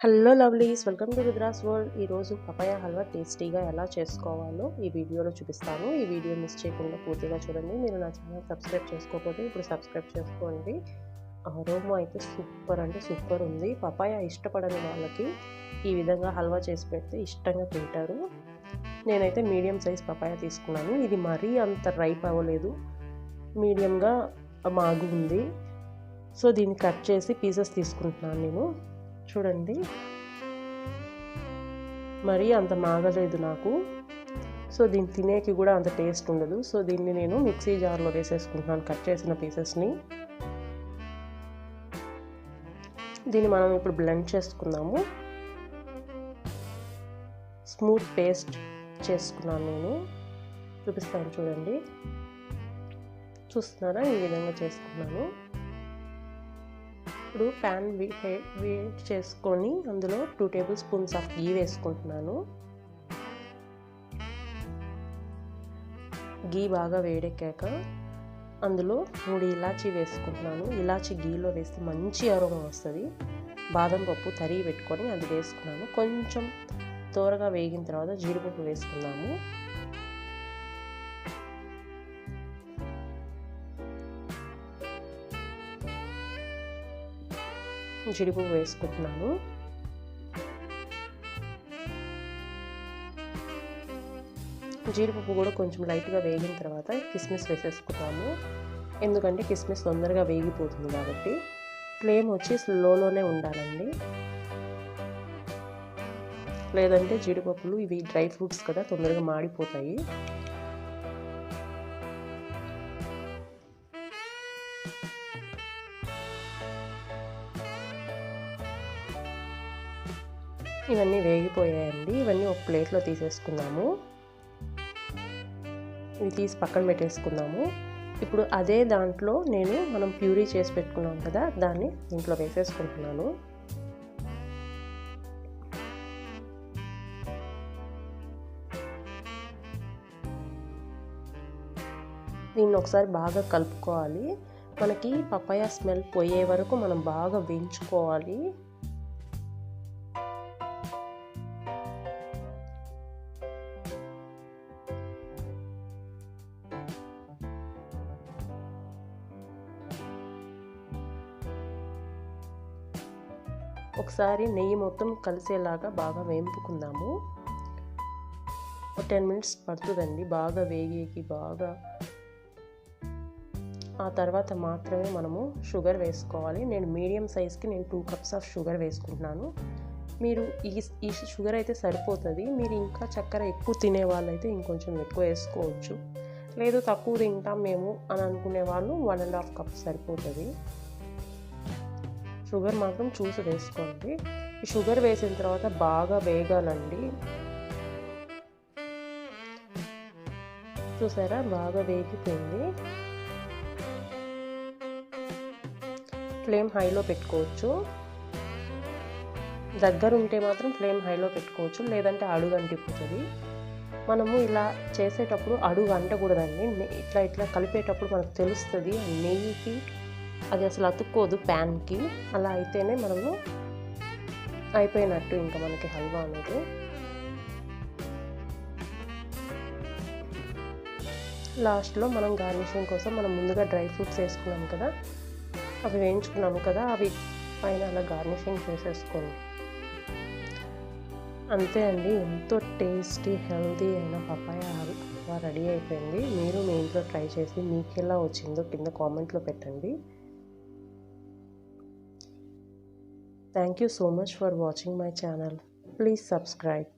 Hello lovelies, welcome to Rudra's world. ఈరోజు papaya halwa టేస్టీగా ఎలా చేసుకోవాలో ఈ వీడియోలో చూపిస్తాను. ఈ వీడియో మిస్ చేయకుండా పూర్తిగా చూడండి. మీరు నా ఛానల్ సబ్స్క్రైబ్ చేసుకోకపోతే ఇప్పుడు సబ్స్క్రైబ్ చేసుకోండి. అరోమా అయితే సూపర్ అంటే సూపర్ ఉంది. పపాయ ఇష్టపడని వాళ్ళకి ఈ విధంగా హల్వా చేసి పెడితే ఇష్టంగా తింటారు. నేనైతే మీడియం సైజ్ పపాయ తీసుకున్నాను. ఇది మరీ అంత రైప్ అవ్వలేదు, మీడియంగా మాగు ఉంది. సో దీన్ని కట్ చేసి పీసెస్ తీసుకుంటున్నాను నేను. చూడండి, మరీ అంత మాగలేదు నాకు. సో దీన్ని తినేకి కూడా అంత టేస్ట్ ఉండదు. సో దీన్ని నేను మిక్సీ జార్లో వేసేసుకుంటున్నాను కట్ చేసిన పీసెస్ని. దీన్ని మనం ఇప్పుడు బ్లెండ్ చేసుకుందాము. స్మూత్ పేస్ట్ చేసుకున్నాను నేను, చూపిస్తాను చూడండి. చూస్తున్నారా, ఈ విధంగా చేసుకున్నాను. ఇప్పుడు ప్యాన్ వేడి చేసుకొని అందులో 2 టేబుల్ స్పూన్స్ ఆఫ్ ఘీ వేసుకుంటున్నాను. ఘీ బాగా వేడెక్కాక అందులో 3 ఇలాచీ వేసుకుంటున్నాను. ఇలాచీ ఘీలో వేస్తే మంచి అరోమా వస్తుంది. బాదం పప్పు తరిగి పెట్టుకొని అది వేసుకున్నాను. కొంచెం త్వరగా వేగిన తర్వాత జీడిపప్పు వేసుకున్నాము. జీడిపప్పు వేసుకుంటున్నాను. జీడిపప్పు కూడా కొంచెం లైట్గా వేగిన తర్వాత కిస్మిస్ వేసేసుకున్నాము. ఎందుకంటే కిస్మిస్ తొందరగా వేగిపోతుంది కాబట్టి. ఫ్లేమ్ వచ్చి స్లోలోనే ఉండాలండి, లేదంటే జీడిపప్పులు ఇవి డ్రై ఫ్రూట్స్ కదా, తొందరగా మాడిపోతాయి. ఇవన్నీ వేగిపోయాయండి. ఇవన్నీ ఒక ప్లేట్లో తీసేసుకుందాము. ఇవి తీసి పక్కన పెట్టేసుకుందాము. ఇప్పుడు అదే దాంట్లో మనం ప్యూరీ చేసి పెట్టుకున్నాం కదా, దాన్ని దీంట్లో వేసేసుకుంటున్నాను. దీన్ని ఒకసారి బాగా కలుపుకోవాలి. మనకి పపాయ స్మెల్ పోయే వరకు మనం బాగా వేయించుకోవాలి. ఒకసారి నెయ్యి మొత్తం కలిసేలాగా బాగా వేయింపుకుందాము. ఒక 10 మినిట్స్ పడుతుందండి బాగా వేగేకి. బాగా ఆ తర్వాత మాత్రమే మనము షుగర్ వేసుకోవాలి. నేను మీడియం సైజ్కి 2 కప్స్ ఆఫ్ షుగర్ వేసుకుంటున్నాను. మీరు ఈ షుగర్ అయితే సరిపోతుంది. మీరు ఇంకా చక్కెర ఎక్కువ తినే వాళ్ళైతే ఇంకొంచెం ఎక్కువ వేసుకోవచ్చు. లేదు తక్కువ తింటాం మేము అని అనుకునే వాళ్ళు 1.5 కప్ సరిపోతుంది. షుగర్ మాత్రం చూసి వేసుకోండి. ఈ షుగర్ వేసిన తర్వాత బాగా వేగాలండి. చూసారా, బాగా వేగిపోయింది. ఫ్లేమ్ హైలో పెట్టుకోవచ్చు. దగ్గర ఉంటే మాత్రం ఫ్లేమ్ హైలో పెట్టుకోవచ్చు, లేదంటే అడుగు అంటిపోతుంది. మనము ఇలా చేసేటప్పుడు అడుగు అంటకూడదండి. ఇట్లా కలిపేటప్పుడు మనకు తెలుస్తుంది. నెయ్యికి అది అసలు అతుక్కోదు ప్యాన్కి. అలా అయితేనే మనము అయిపోయినట్టు ఇంకా మనకి హల్వా అనేది. లాస్ట్లో మనం గార్నిషింగ్ కోసం మనం ముందుగా డ్రై ఫ్రూట్స్ వేసుకున్నాం కదా, అవి వేయించుకున్నాము కదా, అవి పైన అలా గార్నిషింగ్ చేసేసుకోండి. అంతే అండి, ఎంతో టేస్టీ హెల్దీ అయిన పపాయ హల్వా రెడీ అయిపోయింది. మీరు మీ ఇంట్లో ట్రై చేసి మీకు ఎలా వచ్చిందో కింద కామెంట్లో పెట్టండి. Thank you so much for watching my channel. Please subscribe.